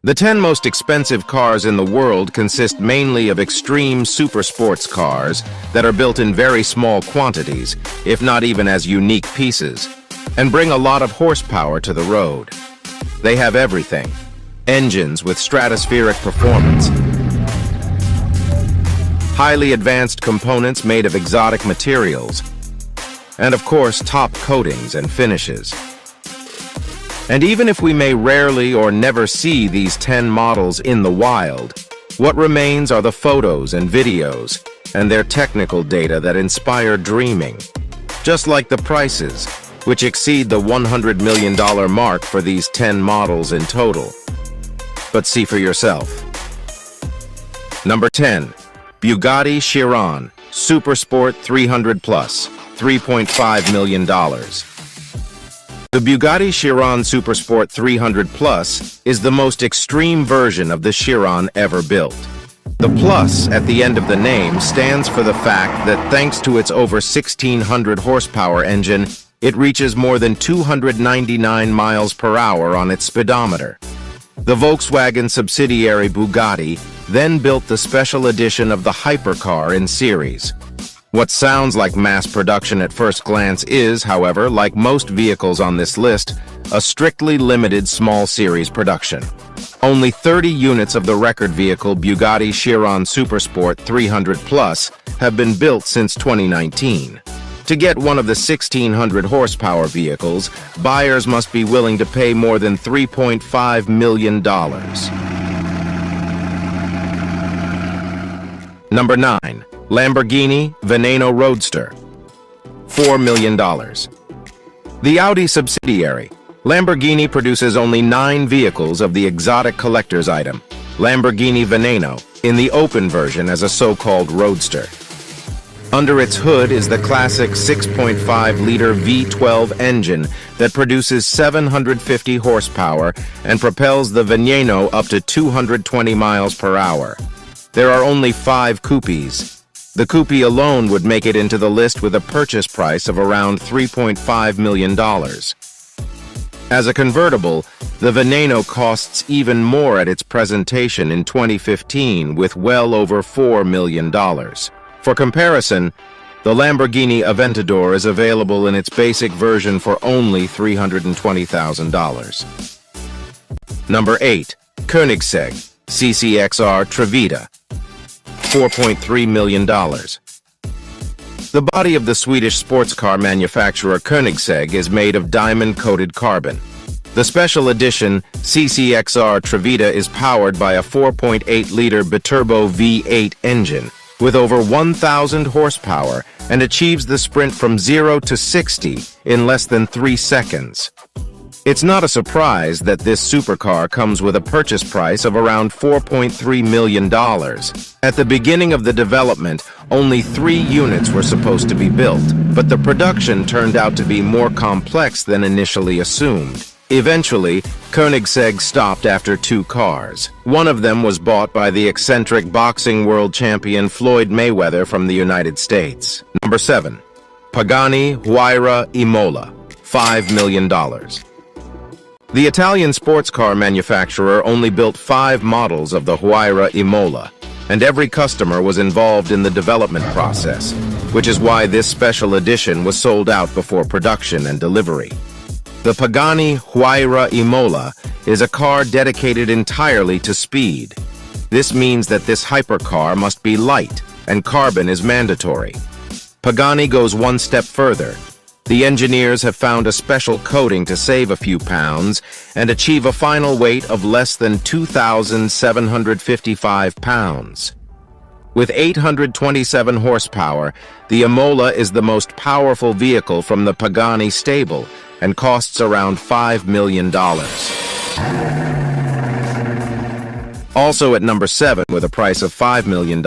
The 10 most expensive cars in the world consist mainly of extreme super sports cars that are built in very small quantities, if not even as unique pieces, and bring a lot of horsepower to the road. They have everything: engines with stratospheric performance, highly advanced components made of exotic materials, and of course top coatings and finishes. And even if we may rarely or never see these 10 models in the wild, what remains are the photos and videos and their technical data that inspire dreaming, just like the prices, which exceed the $100 million mark for these 10 models in total. But see for yourself. Number 10. Bugatti Chiron Supersport 300 Plus, $3.5 million. The Bugatti Chiron Supersport 300 Plus is the most extreme version of the Chiron ever built. The plus at the end of the name stands for the fact that thanks to its over 1,600 horsepower engine, it reaches more than 299 miles per hour on its speedometer. The Volkswagen subsidiary Bugatti then built the special edition of the hypercar in series. What sounds like mass production at first glance is, however, like most vehicles on this list, a strictly limited small series production. Only 30 units of the record vehicle Bugatti Chiron Supersport 300 Plus have been built since 2019. To get one of the 1,600 horsepower vehicles, buyers must be willing to pay more than $3.5 million. Number 9. Lamborghini Veneno Roadster, $4 million. The Audi subsidiary, Lamborghini produces only 9 vehicles of the exotic collector's item, Lamborghini Veneno, in the open version as a so-called roadster. Under its hood is the classic 6.5-liter V12 engine that produces 750 horsepower and propels the Veneno up to 220 miles per hour. There are only 5 coupes. The coupe alone would make it into the list with a purchase price of around $3.5 million. As a convertible, the Veneno costs even more at its presentation in 2015 with well over $4 million. For comparison, the Lamborghini Aventador is available in its basic version for only $320,000. Number 8. Koenigsegg CCXR Trevita, $4.3 million. The body of the Swedish sports car manufacturer Koenigsegg is made of diamond-coated carbon. The special edition CCXR Trevita is powered by a 4.8-liter biturbo V8 engine with over 1,000 horsepower and achieves the sprint from 0 to 60 in less than 3 seconds. It's not a surprise that this supercar comes with a purchase price of around $4.3 million. At the beginning of the development, only 3 units were supposed to be built, but the production turned out to be more complex than initially assumed. Eventually, Koenigsegg stopped after 2 cars. One of them was bought by the eccentric boxing world champion Floyd Mayweather from the United States. Number 7. Pagani Huayra Imola, $5 million. The Italian sports car manufacturer only built 5 models of the Huayra Imola, and every customer was involved in the development process, which is why this special edition was sold out before production and delivery. The Pagani Huayra Imola is a car dedicated entirely to speed. This means that this hypercar must be light, and carbon is mandatory. Pagani goes one step further. The engineers have found a special coating to save a few pounds and achieve a final weight of less than 2,755 pounds. With 827 horsepower, the Imola is the most powerful vehicle from the Pagani stable and costs around $5 million. Also at number 7, with a price of $5 million,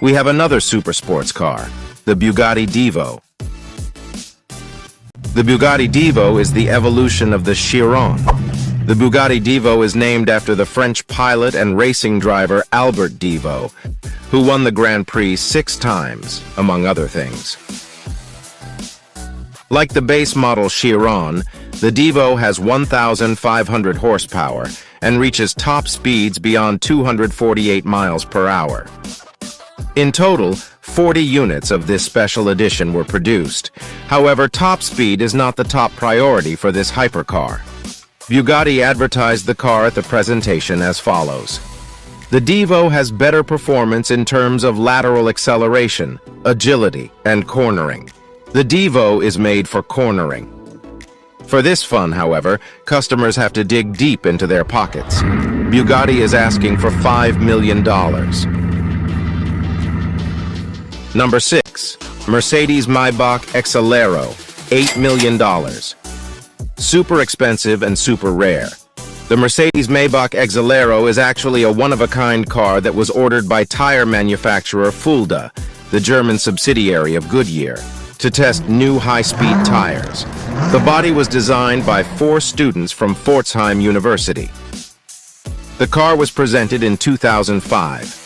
we have another super sports car, the Bugatti Divo. The Bugatti Divo is the evolution of the Chiron. The Bugatti Divo is named after the French pilot and racing driver Albert Divo, who won the Grand Prix 6 times, among other things. Like the base model Chiron, the Divo has 1,500 horsepower and reaches top speeds beyond 248 miles per hour. In total, 40 units of this special edition were produced. However, top speed is not the top priority for this hypercar. Bugatti advertised the car at the presentation as follows. The Divo has better performance in terms of lateral acceleration, agility, and cornering. The Divo is made for cornering. For this fun, however, customers have to dig deep into their pockets. Bugatti is asking for $5 million. Number 6. Mercedes-Maybach Exelero, $8 million. Super expensive and super rare. The Mercedes-Maybach Exelero is actually a one-of-a-kind car that was ordered by tire manufacturer Fulda, the German subsidiary of Goodyear, to test new high-speed tires. The body was designed by 4 students from Pforzheim University. The car was presented in 2005.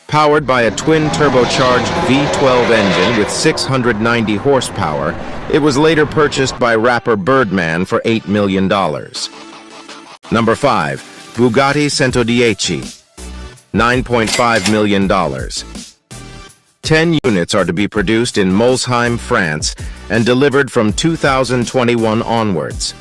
Powered by a twin-turbocharged V12 engine with 690 horsepower, it was later purchased by rapper Birdman for $8 million. Number 5. Bugatti 110, $9.5 million. 10 units are to be produced in Molsheim, France, and delivered from 2021 onwards.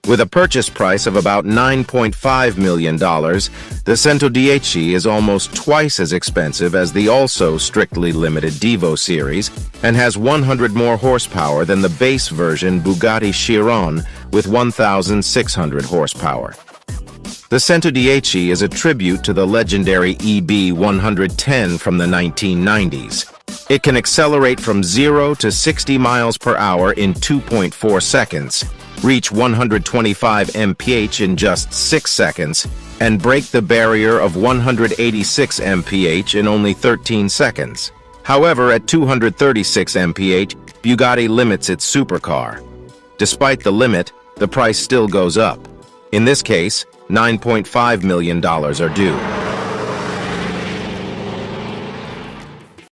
With a purchase price of about $9.5 million, the 110 is almost twice as expensive as the also strictly limited Divo series and has 100 more horsepower than the base version Bugatti Chiron with 1,600 horsepower. The 110 is a tribute to the legendary EB 110 from the 1990s. It can accelerate from 0 to 60 miles per hour in 2.4 seconds, reach 125 mph in just 6 seconds, and break the barrier of 186 mph in only 13 seconds. However, at 236 mph, Bugatti limits its supercar. Despite the limit, the price still goes up. In this case, $9.5 million are due.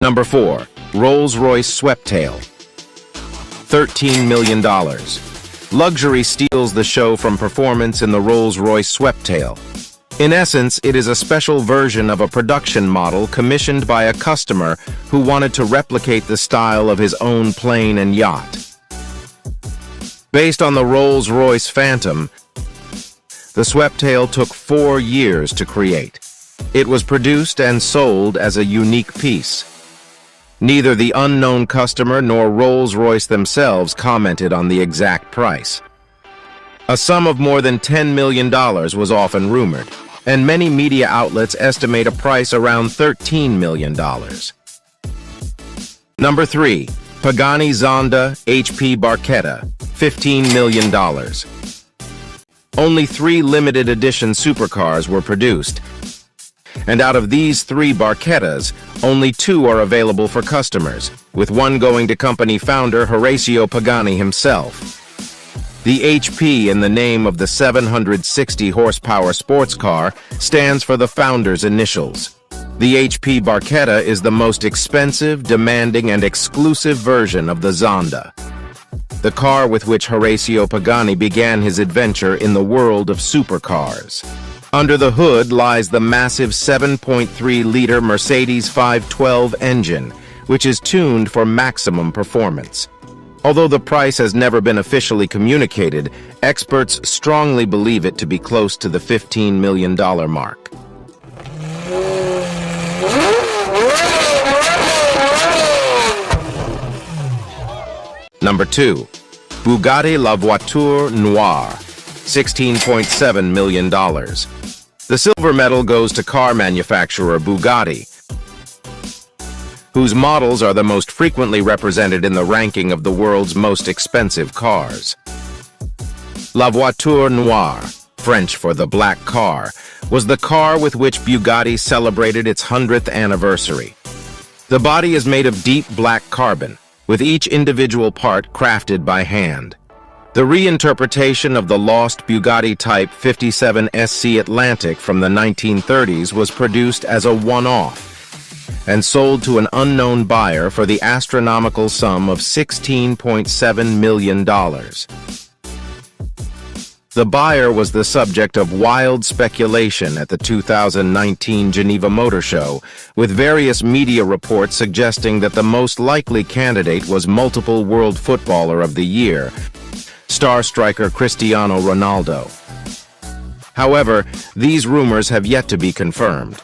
Number 4. Rolls-Royce Sweptail, $13 million. Luxury steals the show from performance in the Rolls-Royce Sweptail. In essence, it is a special version of a production model commissioned by a customer who wanted to replicate the style of his own plane and yacht. Based on the Rolls-Royce Phantom, the Sweptail took 4 years to create. It was produced and sold as a unique piece. Neither the unknown customer nor Rolls-Royce themselves commented on the exact price. A sum of more than $10 million was often rumored, and many media outlets estimate a price around $13 million. Number 3. Pagani Zonda HP Barchetta, $15 million. Only 3 limited edition supercars were produced, and out of these 3 Barchettas, only 2 are available for customers, with one going to company founder Horacio Pagani himself. The HP in the name of the 760 horsepower sports car stands for the founder's initials. The HP Barchetta is the most expensive, demanding, and exclusive version of the Zonda, the car with which Horacio Pagani began his adventure in the world of supercars. Under the hood lies the massive 7.3-liter Mercedes 512 engine, which is tuned for maximum performance. Although the price has never been officially communicated, experts strongly believe it to be close to the $15 million mark. Number 2. Bugatti La Voiture Noire, $16.7 million. The silver medal goes to car manufacturer Bugatti, whose models are the most frequently represented in the ranking of the world's most expensive cars. La Voiture Noire, French for the black car, was the car with which Bugatti celebrated its 100th anniversary. The body is made of deep black carbon, with each individual part crafted by hand. The reinterpretation of the lost Bugatti Type 57 SC Atlantic from the 1930s was produced as a one-off and sold to an unknown buyer for the astronomical sum of $16.7 million. The buyer was the subject of wild speculation at the 2019 Geneva Motor Show, with various media reports suggesting that the most likely candidate was multiple World Footballer of the Year, star striker Cristiano Ronaldo. However, these rumors have yet to be confirmed.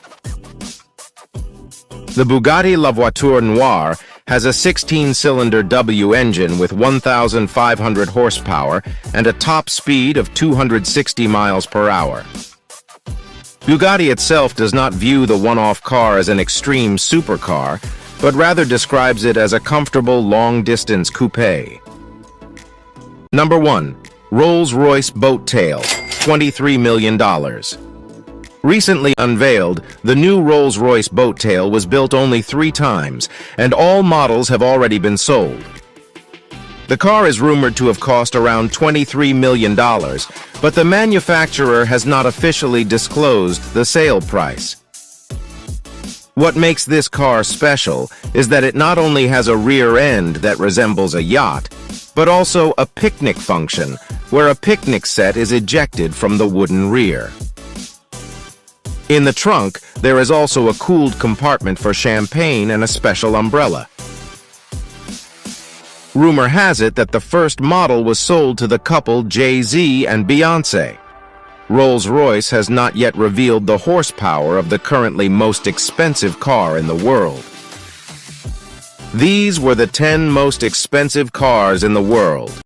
The Bugatti La Voiture Noire has a 16-cylinder W engine with 1,500 horsepower and a top speed of 260 miles per hour. Bugatti itself does not view the one-off car as an extreme supercar, but rather describes it as a comfortable long-distance coupe. Number 1. Rolls-Royce Boat Tail, $23 million. Recently unveiled, the new Rolls-Royce Boat Tail was built only 3 times, and all models have already been sold. The car is rumored to have cost around $23 million, but the manufacturer has not officially disclosed the sale price. What makes this car special is that it not only has a rear end that resembles a yacht, but also a picnic function, where a picnic set is ejected from the wooden rear. In the trunk, there is also a cooled compartment for champagne and a special umbrella. Rumor has it that the first model was sold to the couple Jay-Z and Beyoncé. Rolls-Royce has not yet revealed the horsepower of the currently most expensive car in the world. These were the 10 most expensive cars in the world.